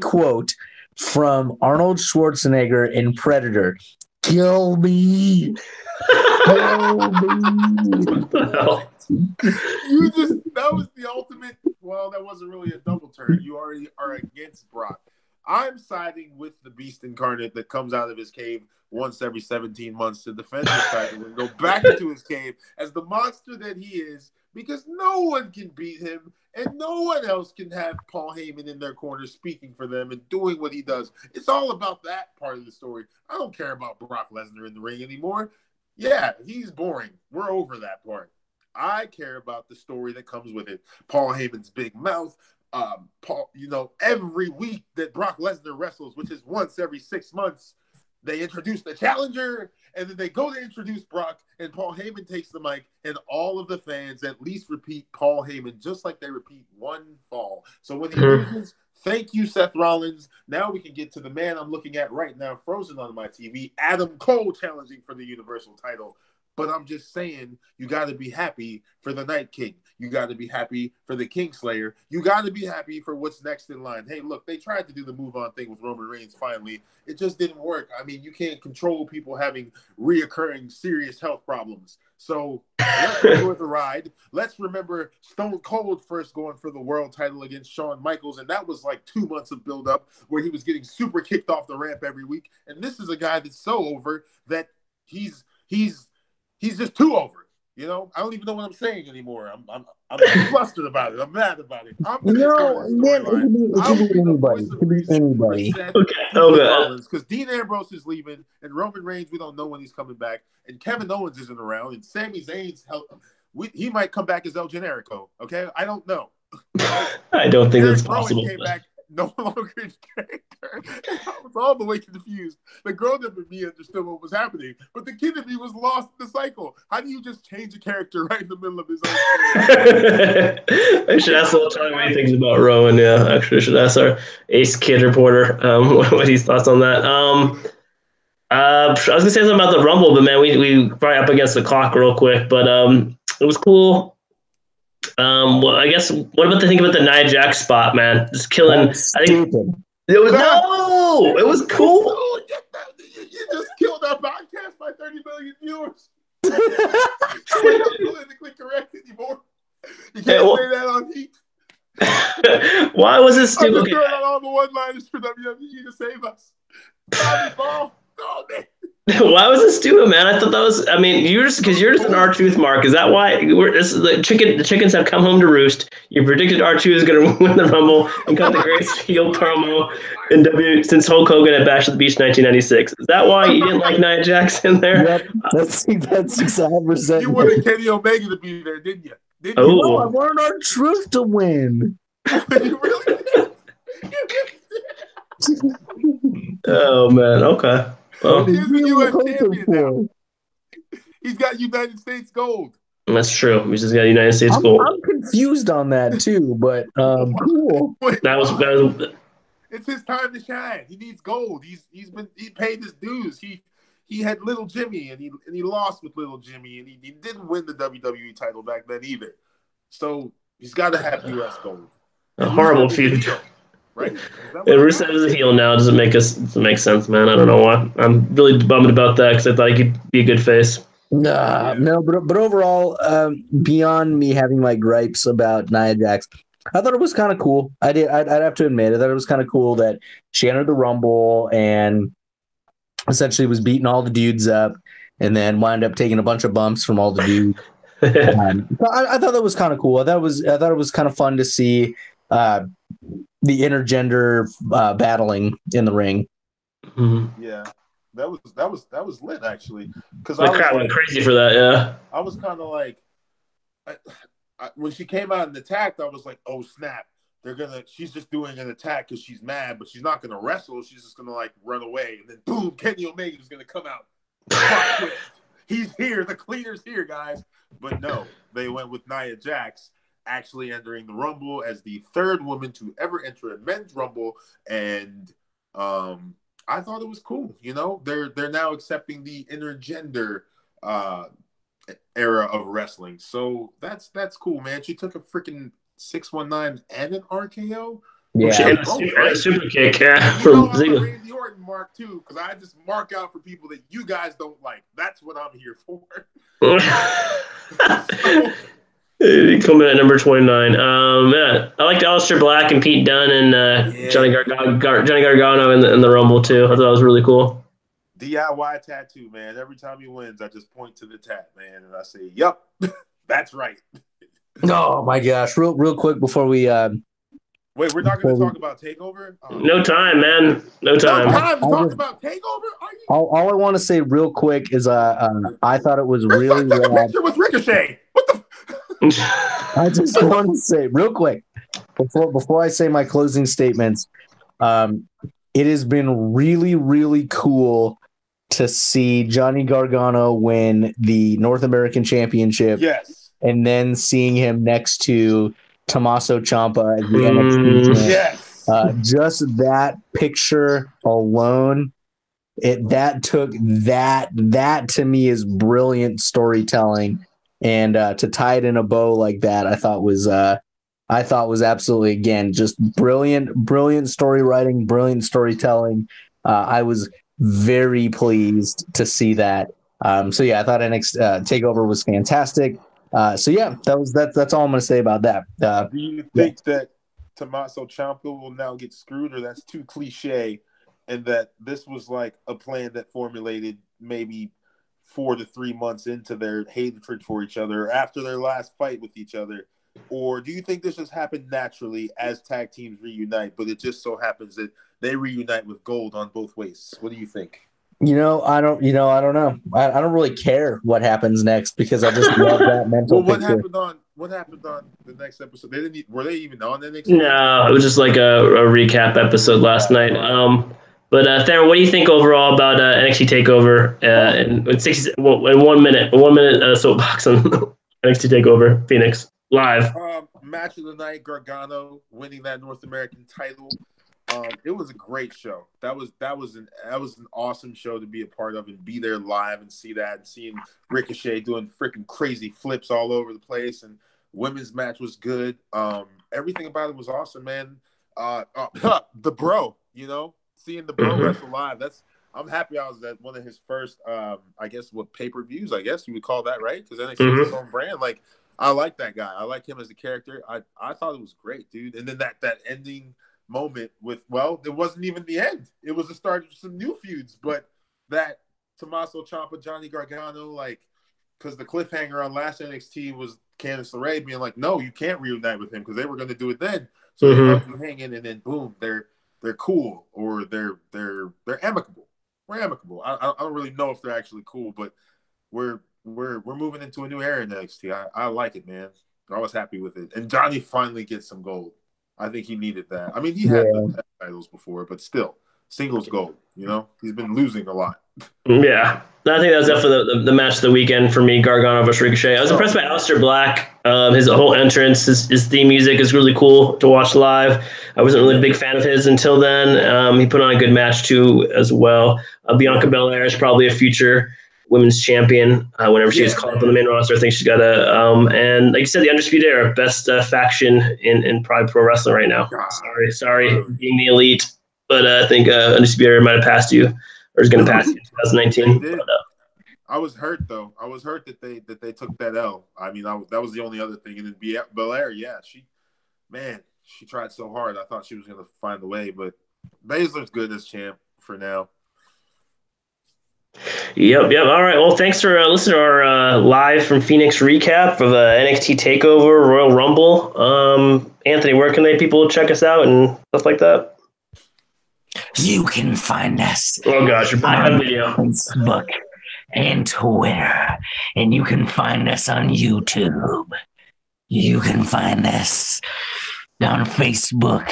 quote from Arnold Schwarzenegger in Predator, "Kill me. Kill me." What the hell? That was the ultimate. Well, that wasn't really a double turn. You already are against Brock. I'm siding with the beast incarnate that comes out of his cave once every 17 months to defend his title and go back into his cave as the monster that he is, because no one can beat him and no one else can have Paul Heyman in their corner speaking for them and doing what he does. It's all about that part of the story. I don't care about Brock Lesnar in the ring anymore. Yeah, he's boring. We're over that part. I care about the story that comes with it. Paul Heyman's big mouth. Paul, every week that Brock Lesnar wrestles, which is once every 6 months, they introduce the challenger, and then they go to introduce Brock, and Paul Heyman takes the mic, and all of the fans at least repeat Paul Heyman, just like they repeat one fall. So when he loses, thank you, Seth Rollins. Now we can get to the man I'm looking at right now, frozen on my TV, Adam Cole challenging for the Universal title. But I'm just saying, you got to be happy for the Night King. You got to be happy for the Kingslayer. You got to be happy for what's next in line. Hey, look, they tried to do the move-on thing with Roman Reigns finally. It just didn't work. I mean, you can't control people having reoccurring serious health problems. So let's enjoy the ride. Let's remember Stone Cold first going for the world title against Shawn Michaels, and that was like 2 months of build-up where he was getting super kicked off the ramp every week. And this is a guy that's so over that he's just too over. I don't even know what I'm saying anymore. I'm flustered about it. I'm mad about it. I'm it could be anybody. Okay. Because Dean Ambrose is leaving, and Roman Reigns, we don't know when he's coming back, and Kevin Owens isn't around, and Sami Zayn's he might come back as El Generico. Okay, I don't know. I don't think that's possible. Came back no longer in character. I was all the way confused. The girl up in me understood what was happening, but the kid in me was lost in the cycle. How do you just change a character right in the middle of his own story? I should ask Little Tommy what he thinks about Rowan. Yeah, actually, I should ask our ace kid reporter what his thoughts on that. I was gonna say something about the Rumble, but man, we probably up against the clock real quick. But it was cool. Well, I guess what about the thing about the Nia Jax spot, man? Just killing. That's stupid. It was cool. You just killed our podcast by 30 million viewers. We're not politically correct anymore. You can't say that on heat. Why was it stupid? I'm just throwing out all the one-liners for WWE to save us. Tommy Ball. Oh, man. Why was it stupid, man? I thought that was. I mean, you're just an R-Truth mark. Is that why the chickens have come home to roost? You predicted R2 is going to win the Rumble and cut the greatest heel promo in W since Hulk Hogan at Bash at the Beach 1996. Is that why you didn't like Nia Jax in there? Yep, that's 100%. You wanted Kenny Omega to be there, didn't you? No, I wanted R-Truth to win. You really did. Oh man, okay. But Well, he is the You U.S. hope champion now. for. He's got United States gold. that's true. We just got United States gold. I'm confused on that too, but cool. Wait, That was, why? that was It's his time to shine. He needs gold. He paid his dues. He had Little Jimmy and he lost with Little Jimmy and he didn't win the WWE title back then either. So he's got to have U.S. gold. a And horrible Rusev is a feud. heel, right? Is that Yeah, what I Rusev got? is a heel now. Doesn't make sense, man. I don't know why. I'm really bummed about that because I thought he could be a good face. Nah, Yeah. no, but overall, beyond me having my gripes about Nia Jax, I thought it was kind of cool. I'd have to admit, I thought it was kind of cool that she entered the Rumble and essentially was beating all the dudes up, and then wound up taking a bunch of bumps from all the dudes. So I thought that was kind of cool. I thought it was kind of fun to see the intergender battling in the ring. Mhm. Yeah. That was lit actually. Because The crowd went crazy for that. Yeah. I was kind of like, when she came out and attacked, I was like, oh snap, she's just doing an attack because she's mad, but she's not gonna wrestle. She's just gonna like run away, and then boom, Kenny Omega's gonna come out. Plot twist. He's here. The cleaner's here, guys. But no, they went with Nia Jax actually entering the Rumble as the third woman to ever enter a men's Rumble, and I thought it was cool. You know, they're now accepting the intergender era of wrestling, so that's cool, man. She took a freaking 619 and an RKO. Yeah, She had a super kick. Yeah, from I'm a Ziggler. Randy Orton mark too, because I just mark out for people that you guys don't like. That's what I'm here for. So, Come in at number 29. Yeah, I liked Aleister Black and Pete Dunne and Johnny Gargano in the Rumble too. I thought that was really cool. DIY tattoo, man. Every time he wins, I just point to the tat, man, and I say, "Yep, that's right." Oh my gosh! Real quick before we Wait, we're not going to talk about TakeOver? Oh, No time, man. No no time. time to talk about TakeOver? Are you? all I want to say real quick is I thought it was Your really son took a rad. picture with Ricochet. What the? I just want to say real quick before I say my closing statements. It has been really cool to see Johnny Gargano win the North American Championship, Yes. and then seeing him next to Tommaso Ciampa as the NXT champ. Yes. Just that picture alone, that to me is brilliant storytelling, and to tie it in a bow like that, I thought was absolutely, again, just brilliant story writing, brilliant storytelling. I was very pleased to see that. So yeah, I thought NXT TakeOver was fantastic. So yeah, that's all I'm going to say about that. Do you think that Tommaso Ciampa will now get screwed, or that's too cliche, and that this was like a plan that formulated maybe 4 to 3 months into their hatred for each other after their last fight with each other? Or do you think this just happened naturally as tag teams reunite, but it just so happens that they reunite with gold on both waists? What do you think? I don't know. I don't really care what happens next, because I just love that mental Well, picture. what happened on the next episode? Were they even on NXT? No, it was just like a recap episode last night. But Theron, what do you think overall about NXT Takeover in 1 minute? A 1 minute soapbox on NXT Takeover Phoenix live. Match of the night: Gargano winning that North American title. It was a great show. That was an awesome show to be a part of and be there live and see that, and seeing Ricochet doing freaking crazy flips all over the place. And women's match was good. Everything about it was awesome, man. The bro, seeing the bro wrestle live. I'm happy I was at one of his first, I guess, pay-per-views, I guess you would call that, right? Because NXT is his own brand. Like, I like that guy. I like him as a character. I thought it was great, dude. And then that ending moment with, well, it wasn't even the end. It was the start of some new feuds. But that Tommaso Ciampa, Johnny Gargano, like, because the cliffhanger on last NXT was Candice LeRae being like, no, you can't reunite with him, because they were going to do it then. So they left you hanging, and then boom, they're cool, or they're amicable. We're amicable. I don't really know if they're actually cool, but we're moving into a new era in NXT. I like it, man. I was happy with it. And Johnny finally gets some gold. I think he needed that. I mean, he had the titles before, but still, singles gold. You know, he's been losing a lot. Yeah. I think that was definitely the match of the weekend for me, Gargano versus Ricochet. I was impressed by Aleister Black. His whole entrance, his theme music is really cool to watch live. I wasn't really a big fan of his until then. He put on a good match too as well. Bianca Belair is probably a future women's champion whenever she gets called up on the main roster. I think she's got and like you said, the Undisputed Era, best faction in probably pro wrestling right now. Sorry, being the elite, but I think Undisputed Era might have passed you, or is going to pass you in 2019. I was hurt though. I was hurt that they took that L. I mean, that was the only other thing. And then Belair, she tried so hard. I thought she was going to find a way, but Baszler's good as champ for now. Yep. All right. Well, thanks for listening to our live from Phoenix recap of NXT TakeOver Royal Rumble. Anthony, where can people check us out and stuff like that? You can find us. Oh gosh, you're on video. Facebook and Twitter, and you can find us on YouTube. You can find us on Facebook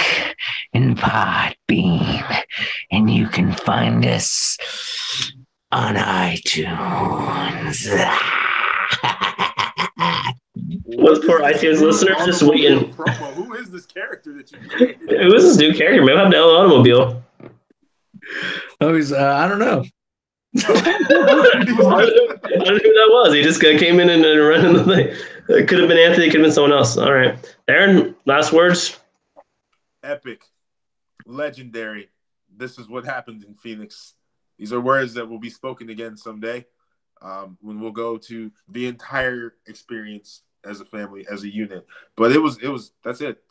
and Podbean, and you can find us on iTunes. What's poor iTunes listeners just waiting? Who is this character that you created? Who is this new character? Maybe I have the automobile. Oh, he's I don't know. I don't know who that was. He just came in and running the thing. It could have been Anthony. It could have been someone else. All right, Aaron. Last words. Epic, legendary. This is what happened in Phoenix. These are words that will be spoken again someday, when we'll go to the entire experience as a family, as a unit. But it was. That's it.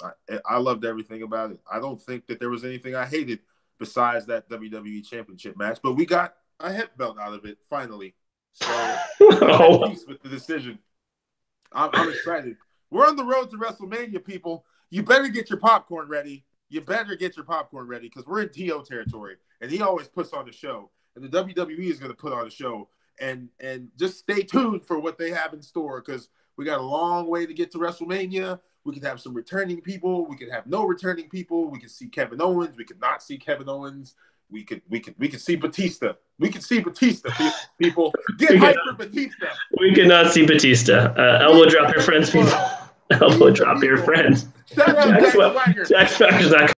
I loved everything about it. I don't think that there was anything I hated besides that WWE Championship match. But we got a hip belt out of it finally. So I'm at peace with the decision. I'm excited. We're on the road to WrestleMania, people. You better get your popcorn ready. Because we're in T.O. territory, and he always puts on the show. And the WWE is going to put on a show. And just stay tuned for what they have in store, because we got a long way to get to WrestleMania. We could have some returning people. We could have no returning people. We could see Kevin Owens. We could not see Kevin Owens. We could see Batista. We could see Batista. People get hyped for Batista. We could not see Batista. Elbow drop your friends, people. Elbow drop your friends. Shout out Jack Swagger. Jack Swagger's not